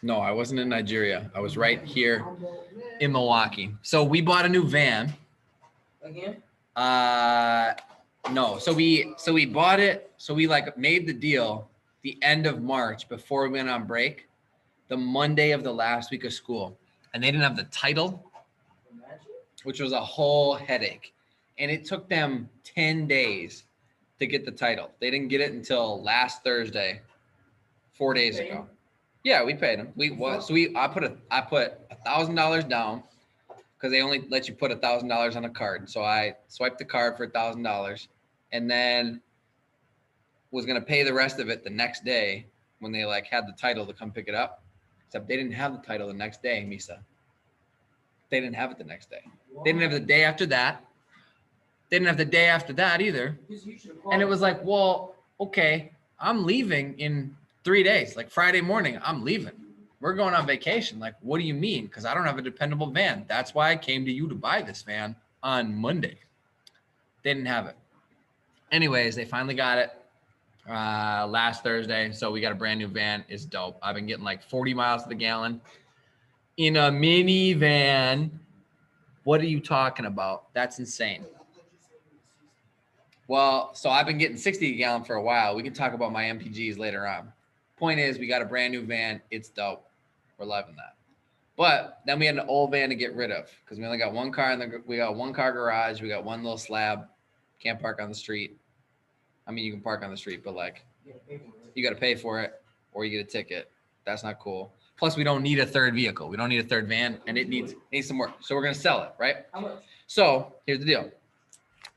No, I wasn't in Nigeria. I was right here in Milwaukee. So we bought a new van. Again? No. So we bought it. So we like made the deal the end of March before we went on break, the Monday of the last week of school, and they didn't have the title, which was a whole headache. And it took them 10 days to get the title. They didn't get it until last Thursday, 4 days ago. Yeah, we paid them. I put $1,000 down because they only let you put $1,000 on a card. So I swiped the card for $1,000 and then was gonna pay the rest of it the next day when they like had the title to come pick it up. Except they didn't have the title the next day, Misa. They didn't have it the next day. They didn't have the day after that. They didn't have the day after that either. And it was like, well, okay, I'm leaving in 3 days. Like Friday morning, I'm leaving. We're going on vacation. Like, what do you mean? Because I don't have a dependable van. That's why I came to you to buy this van on Monday. They didn't have it. Anyways, they finally got it last Thursday. So we got a brand new van. It's dope. I've been getting like 40 miles to the gallon in a minivan. What are you talking about? That's insane. Well, so I've been getting 60 a gallon for a while. We can talk about my MPGs later on. Point is, we got a brand new van. It's dope. We're loving that. But then we had an old van to get rid of because we only got one car we got one car garage. We got one little slab. Can't park on the street. I mean, you can park on the street, but like you got to pay for it or you get a ticket. That's not cool. Plus, we don't need a third vehicle. We don't need a third van, and it needs some work. So we're gonna sell it, right? How much? So here's the deal.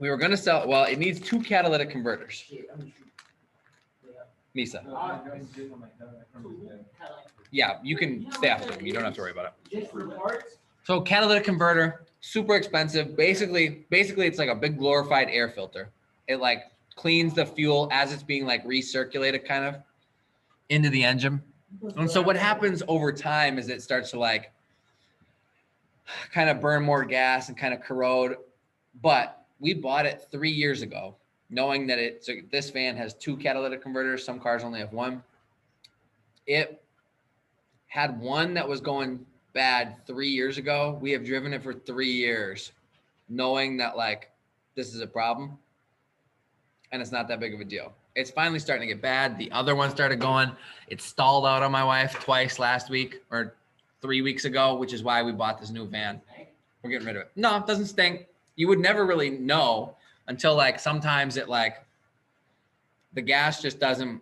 We were gonna sell. Well, it needs 2 catalytic converters. Misa. Yeah, you can stay after me. You don't have to worry about it. Just for parts? So catalytic converter, super expensive. Basically, it's like a big glorified air filter. It like cleans the fuel as it's being like recirculated kind of into the engine. And so what happens over time is it starts to like kind of burn more gas and kind of corrode. But we bought it 3 years ago, knowing that this van has 2 catalytic converters. Some cars only have 1. It had one that was going bad 3 years ago. We have driven it for 3 years, knowing that like this is a problem and it's not that big of a deal. It's finally starting to get bad. The other one started going. It stalled out on my wife twice last week or 3 weeks ago, which is why we bought this new van. We're getting rid of it. No, it doesn't stink. You would never really know until like sometimes it like the gas just doesn't,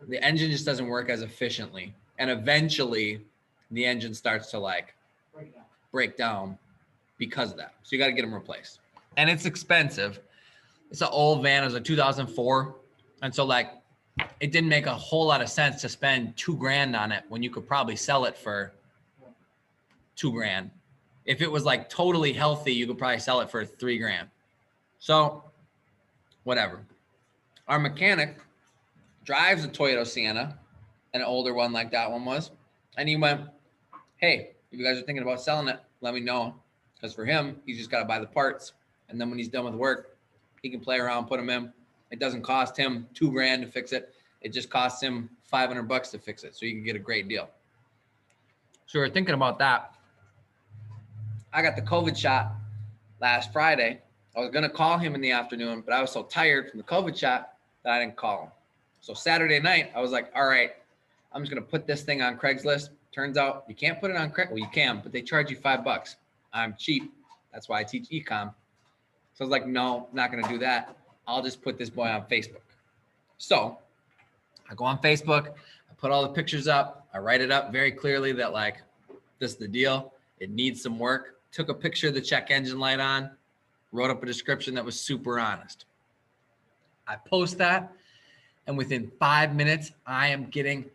the engine just doesn't work as efficiently. And eventually the engine starts to like break down because of that. So you got to get them replaced. And it's expensive. It's an old van. It was a 2004. And so like, it didn't make a whole lot of sense to spend $2,000 on it when you could probably sell it for $2,000. If it was like totally healthy, you could probably sell it for $3,000. So whatever. Our mechanic drives a Toyota Sienna, an older one like that one was. And he went, hey, if you guys are thinking about selling it, let me know. Because for him, he's just got to buy the parts. And then when he's done with work, he can play around, put them in. It doesn't cost him $2,000 to fix it. It just costs him $500 to fix it. So you can get a great deal. So we're thinking about that. I got the COVID shot last Friday. I was going to call him in the afternoon, but I was so tired from the COVID shot that I didn't call him. So Saturday night, I was like, all right, I'm just going to put this thing on Craigslist. Turns out you can't put it on Craigslist. Well, you can, but they charge you $5. I'm cheap. That's why I teach ecom. So I was like, no, I'm not going to do that. I'll just put this boy on Facebook. So I go on Facebook. I put all the pictures up. I write it up very clearly that like, this is the deal. It needs some work. Took a picture of the check engine light on. Wrote up a description that was super honest. I post that. And within 5 minutes, I am getting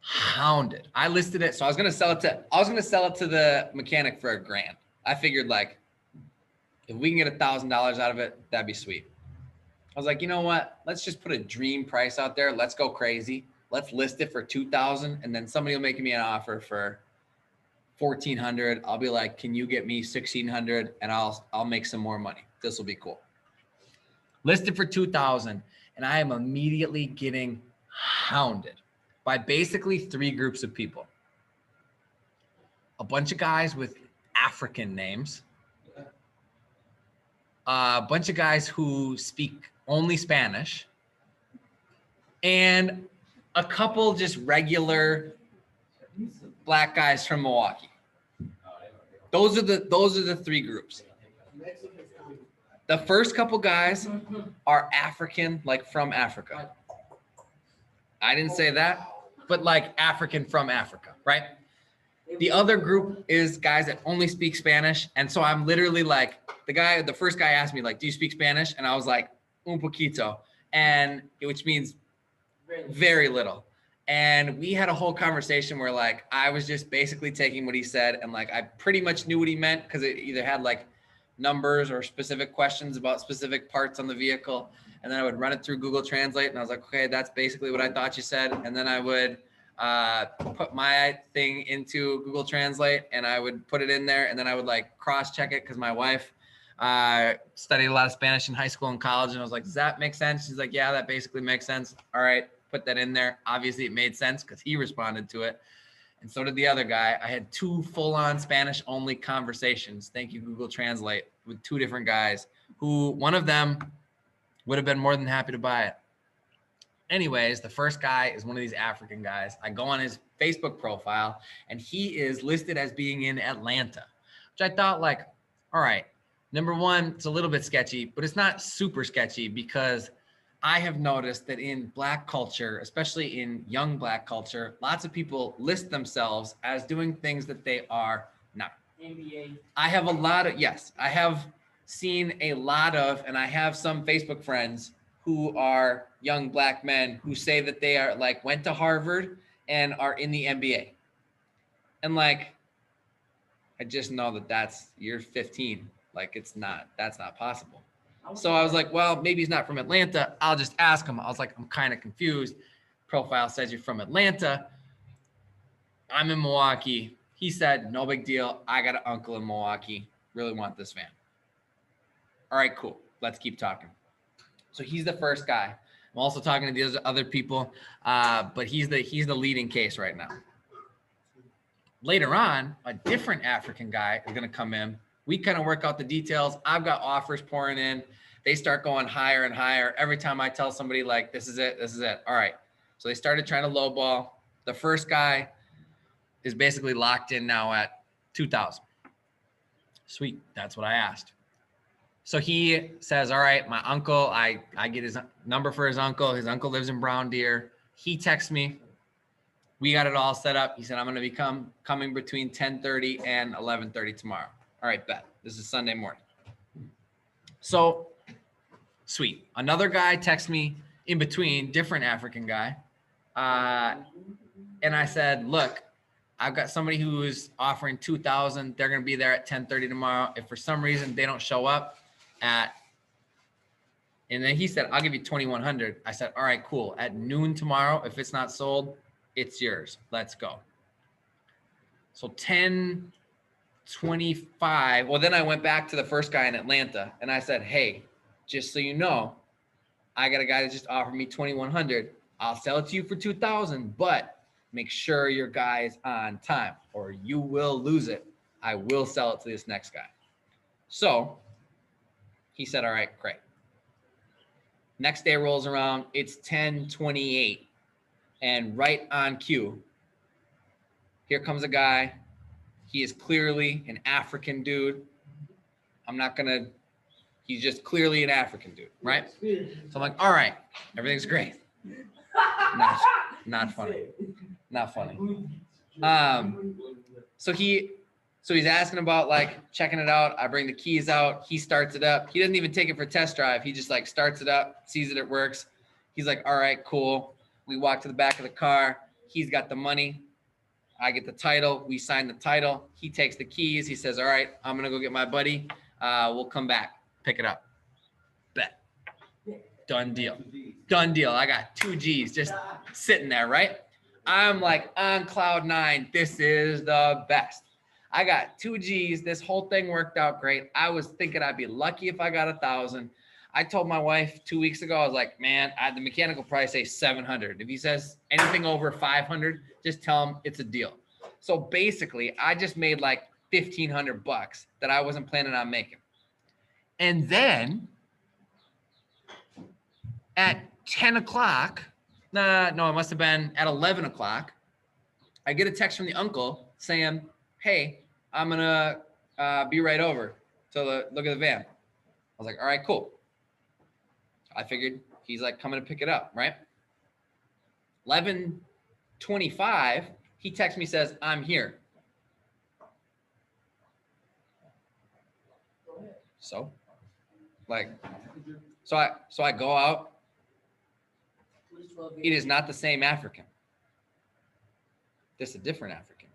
hounded. I listed it. So I was going to sell it to the mechanic for $1,000. I figured like, if we can get $1,000 out of it, that'd be sweet. I was like, you know what? Let's just put a dream price out there. Let's go crazy. Let's list it for $2,000. And then somebody will make me an offer for $1,400. I'll be like, can you get me $1,600? And I'll make some more money. This will be cool. Listed for $2,000. And I am immediately getting hounded by basically 3 groups of people. a bunch of guys with African names, a bunch of guys who speak only Spanish, and a couple just regular black guys from Milwaukee. Those are the three groups. The first couple guys are African, like from Africa. I didn't say that, but like African from Africa, right? The other group is guys that only speak Spanish. And so I'm literally like, the first guy asked me, like, do you speak Spanish? And I was like, un poquito, and which means very little. And we had a whole conversation where like, I was just basically taking what he said. And like, I pretty much knew what he meant because it either had like numbers or specific questions about specific parts on the vehicle. And then I would run it through Google Translate. And I was like, okay, that's basically what I thought you said. And then I would put my thing into Google Translate and I would put it in there. And then I would like cross-check it because my wife studied a lot of Spanish in high school and college. And I was like, does that make sense? She's like, yeah, that basically makes sense. All right, put that in there. Obviously it made sense because he responded to it. And so did the other guy. I had 2 full-on Spanish-only conversations. Thank you, Google Translate, with 2 different guys who one of them would have been more than happy to buy it. Anyways, the first guy is one of these African guys. I go on his Facebook profile, and he is listed as being in Atlanta, which I thought like, all right, number one, it's a little bit sketchy, but it's not super sketchy because I have noticed that in Black culture, especially in young Black culture, lots of people list themselves as doing things that they are not. NBA. I have a lot of, yes, I have seen a lot of, and I have some Facebook friends who are young Black men who say that they are like went to Harvard and are in the NBA. And like, I just know that you're 15. Like that's not possible. So I was like, well, maybe he's not from Atlanta. I'll just ask him. I was like, I'm kind of confused. Profile says you're from Atlanta. I'm in Milwaukee. He said, no big deal. I got an uncle in Milwaukee. Really want this van. All right, cool. Let's keep talking. So he's the first guy. I'm also talking to these other people, but he's the leading case right now. Later on, a different African guy is going to come in. We kind of work out the details. I've got offers pouring in. They start going higher and higher. Every time I tell somebody like, this is it. All right. So they started trying to lowball. The first guy is basically locked in now at 2,000. Sweet. That's what I asked. So he says, all right, my uncle, I get his number for his uncle. His uncle lives in Brown Deer. He texts me. We got it all set up. He said, I'm going to be coming between 10:30 and 11:30 tomorrow. All right, bet. This is Sunday morning. So sweet. Another guy texts me in between, different African guy. And I said, look, I've got somebody who is offering 2,000. They're going to be there at 10:30 tomorrow. If for some reason they don't show up and then he said, I'll give you 2,100. I said, all right, cool. At noon tomorrow, if it's not sold, it's yours. Let's go. So 10:25. Well, then I went back to the first guy in Atlanta and I said, hey, just so you know, I got a guy that just offered me 2,100. I'll sell it to you for 2,000, but make sure your guy is on time or you will lose it. I will sell it to this next guy. So he said, all right, great. Next day rolls around. It's 10:28 and right on cue, here comes a guy. He is clearly an African dude. He's just clearly an African dude, right? So I'm like, all right, everything's great. Not funny. Not funny. So he's asking about like checking it out. I bring the keys out. He starts it up. He doesn't even take it for a test drive. He just like starts it up, sees that it works. He's like, all right, cool. We walk to the back of the car. He's got the money. I get the title. We sign the title. He takes the keys. He says, all right, I'm going to go get my buddy. We'll come back, pick it up. Bet. Done deal. Done deal. I got 2 G's just sitting there, right? I'm like on cloud 9. This is the best. I got 2 G's. This whole thing worked out great. I was thinking I'd be lucky if I got 1,000. I told my wife 2 weeks ago, I was like, man, the mechanic will probably say 700. If he says anything over 500, just tell him it's a deal. So basically, I just made like $1,500 that I wasn't planning on making. And then at 10 o'clock, no, it must have been at 11 o'clock, I get a text from the uncle saying, hey, I'm going to be right over to look at the van. I was like, all right, cool. I figured he's like coming to pick it up, right? 11:25, he texts me, says, I'm here. So I go out. It is not the same African. This is a different African.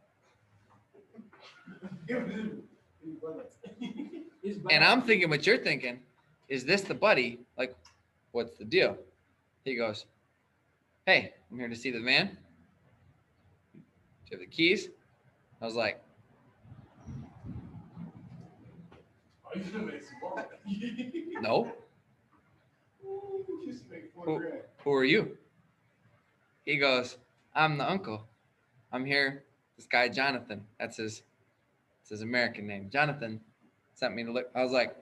And I'm thinking what you're thinking. Is this the buddy? Like, what's the deal? He goes, hey, I'm here to see the van. Do you have the keys? I was like, no. Who are you? He goes, I'm the uncle. I'm here. This guy, Jonathan. That's his American name. Jonathan sent me to look. I was like,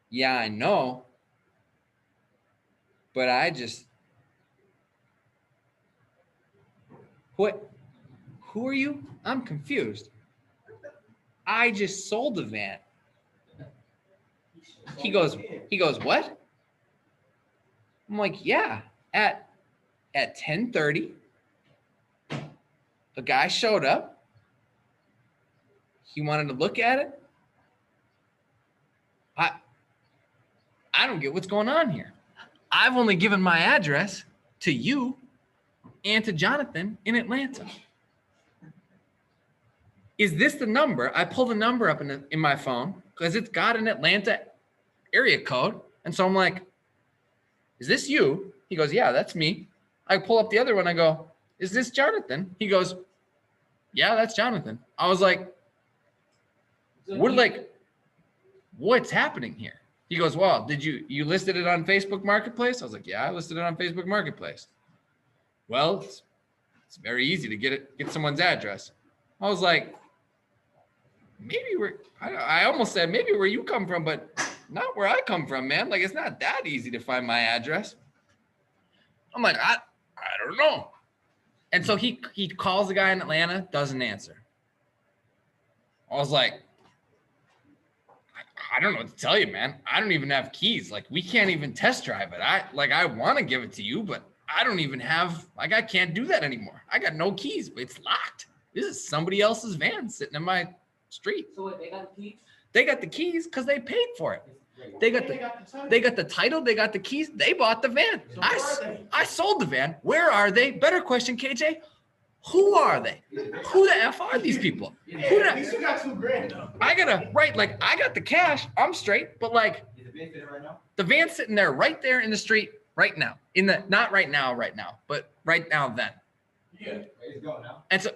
yeah, I know. But what? Who are you? I'm confused. I just sold the van. He goes, what? I'm like, yeah, at 10:30, a guy showed up. He wanted to look at it. I don't get what's going on here. I've only given my address to you and to Jonathan in Atlanta. Is this the number? I pull the number up in my phone because it's got an Atlanta area code. And so I'm like, is this you? He goes, yeah, that's me. I pull up the other one. I go, is this Jonathan? He goes, yeah, that's Jonathan. I was like, what's happening here? He goes, well, did you listed it on Facebook Marketplace? I was like, yeah, I listed it on Facebook Marketplace. Well, it's very easy to get someone's address. I was like, I almost said maybe where you come from, but not where I come from, man. Like, it's not that easy to find my address. I'm like, I don't know. And so he calls the guy in Atlanta, doesn't answer. I was like, I don't know what to tell you, man. I don't even have keys. Like, we can't even test drive it. I want to give it to you, but I don't even have, like, I can't do that anymore. I got no keys. It's locked. This is somebody else's van sitting in my street. So what, they got the keys? They got the keys because they paid for it. They got the title. They got the keys. They bought the van. I sold the van. Where are they? Better question, KJ. Who are they? Who the F are these people? Yeah, at least you got $2,000 though. I got the cash. I'm straight, but like, Is the van sitting right now? The van's sitting there right there in the street right now. Not right now, but right now then. Yeah. It's going now. And so,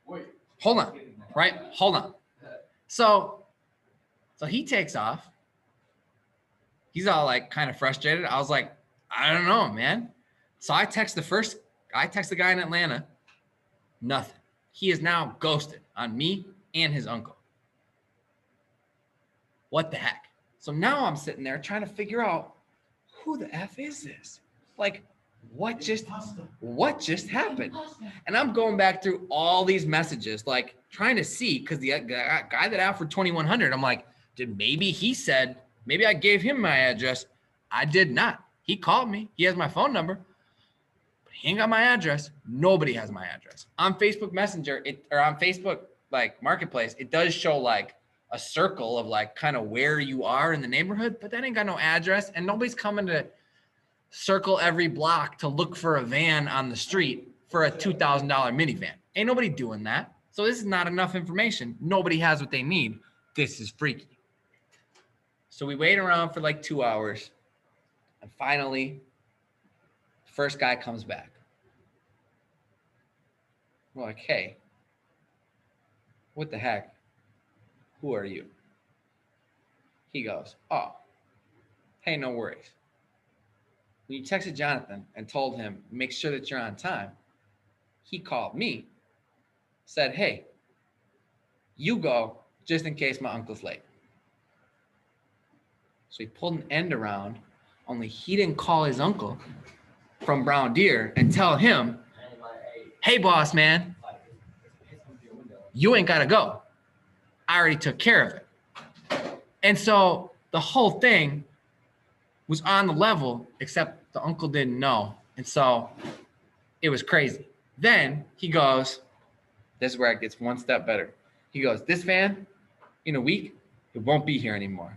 Wait. hold on. Right? Hold on. So he takes off. He's all like kind of frustrated. I was like, I don't know, man. So I text the guy in Atlanta. Nothing. He is now ghosted on me and his uncle. What the heck? So now I'm sitting there trying to figure out who the F is this? Like, what just happened? And I'm going back through all these messages, like trying to see, because the guy that offered $2,100, I'm like, maybe I gave him my address. I did not. He called me. He has my phone number. He ain't got my address. Nobody has my address. On Facebook Messenger, or on Facebook like Marketplace, it does show like a circle of like kind of where you are in the neighborhood, but that ain't got no address, and nobody's coming to circle every block to look for a van on the street for a $2,000 minivan. Ain't nobody doing that. So this is not enough information. Nobody has what they need. This is freaky. So we wait around for like 2 hours, and finally, the first guy comes back. We're like, hey, what the heck? Who are you? He goes, oh, hey, no worries. When you texted Jonathan and told him, make sure that you're on time, he called me said, hey, you go just in case my uncle's late. So he pulled an end around, only he didn't call his uncle from Brown Deer and tell him, hey, boss man, you ain't got to go. I already took care of it. And so the whole thing was on the level, except the uncle didn't know. And so it was crazy. Then he goes, this is where it gets one step better. He goes, this van, in a week, it won't be here anymore.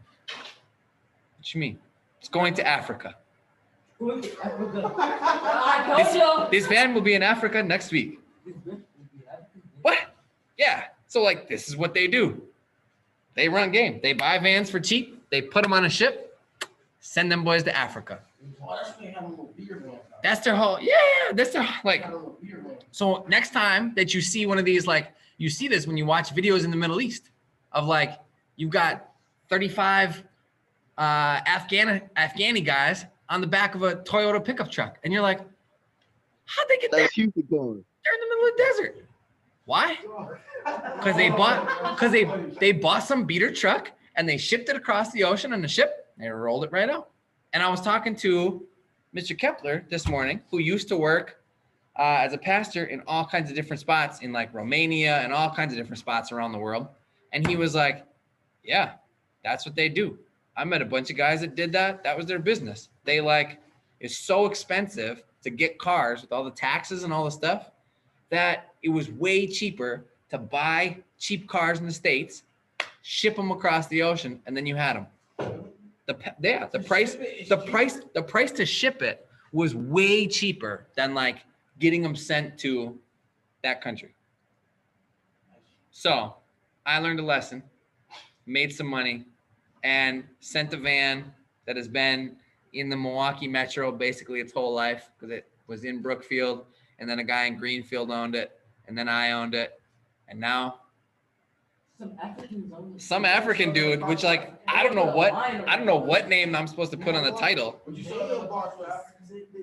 What you mean? It's going to Africa. This van will be in Africa next week. What? Yeah. So like, this is what they do. They run game. They buy vans for cheap. They put them on a ship, send them boys to Africa. That's their whole, that's their, like, so next time that you see one of these, like, you see this when you watch videos in the Middle East of like, you've got 35 Afghani guys on the back of a Toyota pickup truck. And you're like, how'd they get there? That's huge going. They're in the middle of the desert. Why? Because they bought some beater truck and they shipped it across the ocean on the ship. They rolled it right out. And I was talking to Mr. Kepler this morning, who used to work as a pastor in all kinds of different spots in like Romania and all kinds of different spots around the world. And he was like, yeah, that's what they do. I met a bunch of guys that did that. That was their business. They like, it's so expensive to get cars with all the taxes and all the stuff that it was way cheaper to buy cheap cars in the States, ship them across the ocean, and then you had them. The price to ship it was way cheaper than like getting them sent to that country. So I learned a lesson, made some money, and sent a van that has been in the Milwaukee Metro basically its whole life because it was in Brookfield, and then a guy in Greenfield owned it, and then I owned it, and now some African dude, which like I don't know what name I'm supposed to put on the title.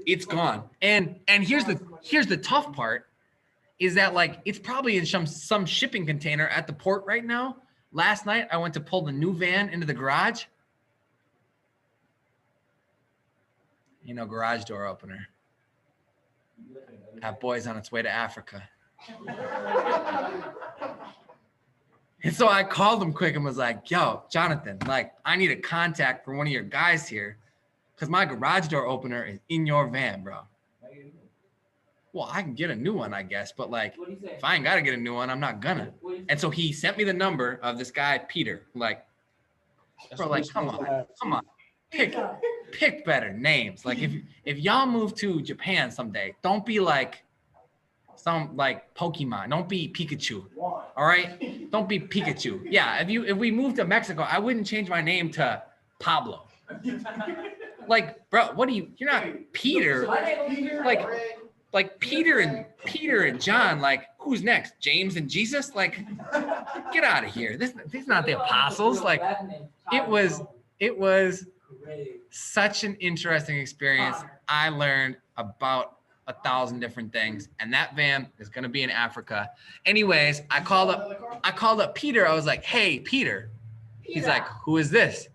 It's gone. And here's the tough part is that like it's probably in some shipping container at the port right now. Last night I went to pull the new van into the garage. You know, garage door opener. That boy's on its way to Africa. And so I called him quick and was like, yo, Jonathan, like, I need a contact for one of your guys here because my garage door opener is in your van, bro. Well, I can get a new one, I guess. But like, if I ain't got to get a new one, I'm not gonna. And so he sent me the number of this guy, Peter. Like, bro, like, come on. Pick better names. Like if y'all move to Japan someday, don't be like some like Pokemon. Don't be Pikachu. All right? Don't be Pikachu. Yeah, if we moved to Mexico, I wouldn't change my name to Pablo. Like, bro, what are you? You're not Peter. Like Peter and John. Like, who's next? James and Jesus? Like, get out of here. These not the apostles. Like, it was such an interesting experience. I learned about 1,000 different things, and that van is going to be in Africa. Anyways, I called up Peter. I was like, hey, Peter. He's like, who is this?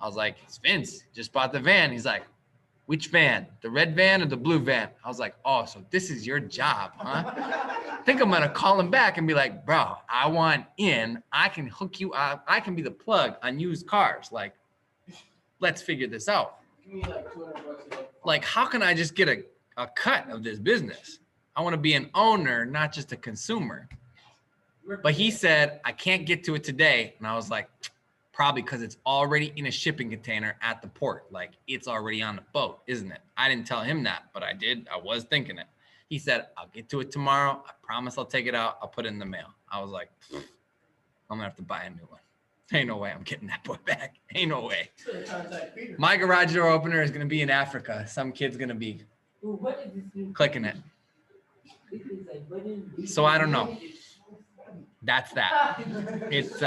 I was like, it's Vince. Just bought the van. He's like, which van? The red van or the blue van? I was like, oh, so this is your job, huh? I think I'm going to call him back and be like, bro, I want in. I can hook you up. I can be the plug on used cars. Like, let's figure this out. Like, how can I just get a cut of this business? I want to be an owner, not just a consumer. But he said, I can't get to it today. And I was like, probably because it's already in a shipping container at the port. Like, it's already on the boat, isn't it? I didn't tell him that, but I did. I was thinking it. He said, I'll get to it tomorrow. I promise I'll take it out. I'll put it in the mail. I was like, I'm going to have to buy a new one. Ain't no way I'm getting that boy back. Ain't no way. My garage door opener is going to be in Africa. Some kid's going to be clicking it. So I don't know. That's that. It's